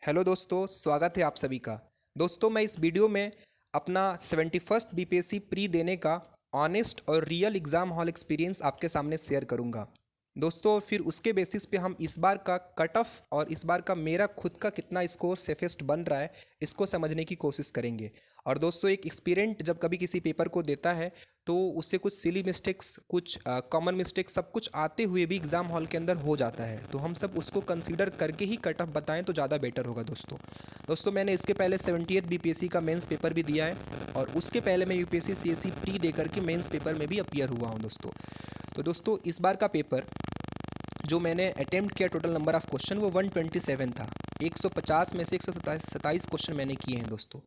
Hello दोस्तों, स्वागत है आप सभी का। दोस्तों, मैं इस वीडियो में अपना 71st बीपीएससी प्री देने का ऑनेस्ट और रियल एग्ज़ाम हॉल एक्सपीरियंस आपके सामने शेयर करूंगा। दोस्तों, फिर उसके बेसिस पे हम इस बार का कट ऑफ और इस बार का मेरा खुद का कितना स्कोर सेफेस्ट बन रहा है, इसको समझने की कोशिश करेंगे। और दोस्तों, एक एक्सपीरियंट जब कभी किसी पेपर को देता है तो उससे कुछ सिली मिस्टेक्स, कुछ कॉमन मिस्टेक्स, सब कुछ आते हुए भी एग्ज़ाम हॉल के अंदर हो जाता है। तो हम सब उसको कंसीडर करके ही कट ऑफ बताएं तो ज़्यादा बेटर होगा दोस्तों, मैंने इसके पहले 70th बीपीएससी का मेंस पेपर भी दिया है और उसके पहले मैं यूपीएससी सीएससी प्री दे करके मेंस पेपर में भी अपीयर हुआ हूँ दोस्तों, इस बार का पेपर जो मैंने अटेम्प्ट किया, टोटल नंबर ऑफ क्वेश्चन वो 127 था। 150 में से 127 क्वेश्चन मैंने किए हैं दोस्तों,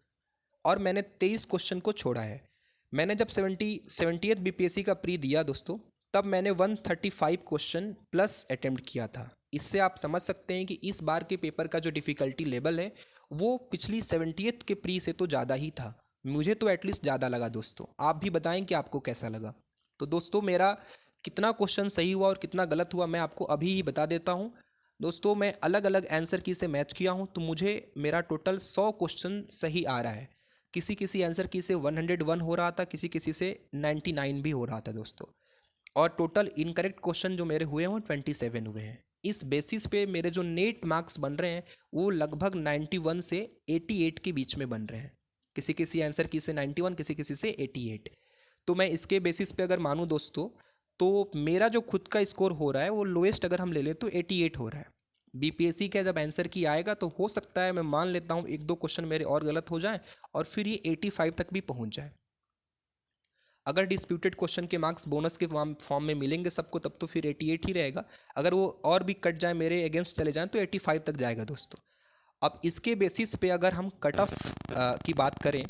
और मैंने 23 क्वेश्चन को छोड़ा है। मैंने जब 70th बीपीएससी का प्री दिया दोस्तों, तब मैंने 135 क्वेश्चन प्लस अटेम्प्ट किया था। इससे आप समझ सकते हैं कि इस बार के पेपर का जो डिफ़िकल्टी लेवल है वो पिछली 70th के प्री से तो ज़्यादा ही था। मुझे तो एटलीस्ट ज़्यादा लगा दोस्तों। आप भी बताएं कि आपको कैसा लगा। तो दोस्तों, मेरा कितना क्वेश्चन सही हुआ और कितना गलत हुआ मैं आपको अभी ही बता देता हूँ। दोस्तों, मैं अलग अलग आंसर की से मैच किया हूँ तो मुझे मेरा टोटल 100 क्वेश्चन सही आ रहा है। किसी किसी आंसर की से 101 हो रहा था, किसी किसी से 99 भी हो रहा था दोस्तों। और टोटल इनकरेक्ट क्वेश्चन जो मेरे हुए हैं वो 27 हुए हैं। इस बेसिस पे मेरे जो नेट मार्क्स बन रहे हैं वो लगभग 91 से 88 के बीच में बन रहे हैं। किसी किसी आंसर की से 91, किसी किसी से 88। तो मैं इसके बेसिस पे अगर मानूँ दोस्तों, तो मेरा जो खुद का स्कोर हो रहा है वो लोएस्ट अगर हम ले लें तो 88 हो रहा है। बीपीएससी का जब आंसर की आएगा तो हो सकता है, मैं मान लेता हूँ, एक दो क्वेश्चन मेरे और गलत हो जाएं और फिर ये 85 तक भी पहुँच जाए। अगर डिस्प्यूटेड क्वेश्चन के मार्क्स बोनस के फॉर्म में मिलेंगे सबको, तब तो फिर 88 ही रहेगा। अगर वो और भी कट जाए, मेरे अगेंस्ट चले जाएं, तो 85 तक जाएगा दोस्तों। अब इसके बेसिस पे अगर हम कट ऑफ की बात करें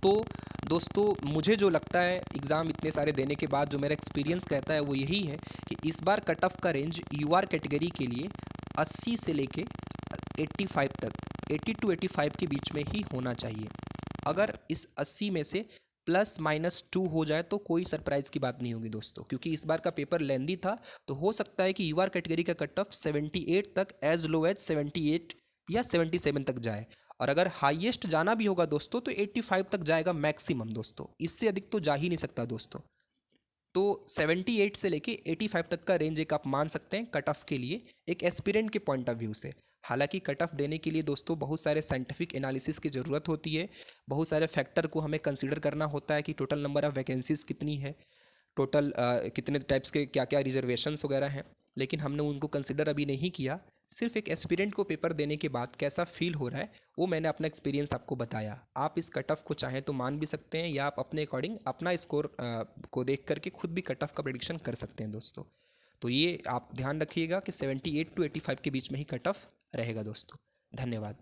तो दोस्तों, मुझे जो लगता है एग्ज़ाम इतने सारे देने के बाद जो मेरा एक्सपीरियंस कहता है वो यही है कि इस बार कट ऑफ का रेंज यूआर कैटेगरी के लिए 80 से लेके 85 तक, 80 टू 85 के बीच में ही होना चाहिए। अगर इस 80 में से ±2 हो जाए तो कोई सरप्राइज़ की बात नहीं होगी दोस्तों, क्योंकि इस बार का पेपर लेंदी था। तो हो सकता है कि यूआर कैटेगरी का कट ऑफ 78 तक, एज लो एज 78 या 77 तक जाए। और अगर हाईएस्ट जाना भी होगा दोस्तों तो 85 तक जाएगा मैक्सिमम दोस्तों, इससे अधिक तो जा ही नहीं सकता दोस्तों। तो 78 से लेके 85 तक का रेंज एक आप मान सकते हैं कट ऑफ के लिए, एक एस्पिरेंट के पॉइंट ऑफ व्यू से। हालांकि कट ऑफ देने के लिए दोस्तों बहुत सारे साइंटिफिक एनालिसिस की ज़रूरत होती है। बहुत सारे फैक्टर को हमें कंसीडर करना होता है कि टोटल नंबर ऑफ़ वैकेंसीज़ कितनी है, टोटल कितने टाइप्स के क्या क्या रिजर्वेशंस वगैरह हैं। लेकिन हमने उनको कंसिडर अभी नहीं किया। सिर्फ एक एस्पिरेंट को पेपर देने के बाद कैसा फील हो रहा है वो मैंने अपना एक्सपीरियंस आपको बताया। आप इस कट ऑफ को चाहें तो मान भी सकते हैं, या आप अपने अकॉर्डिंग अपना स्कोर को देख करके खुद भी कट ऑफ का प्रेडिक्शन कर सकते हैं दोस्तों। तो ये आप ध्यान रखिएगा कि 78 टू 85 के बीच में ही कट ऑफ रहेगा दोस्तों। धन्यवाद।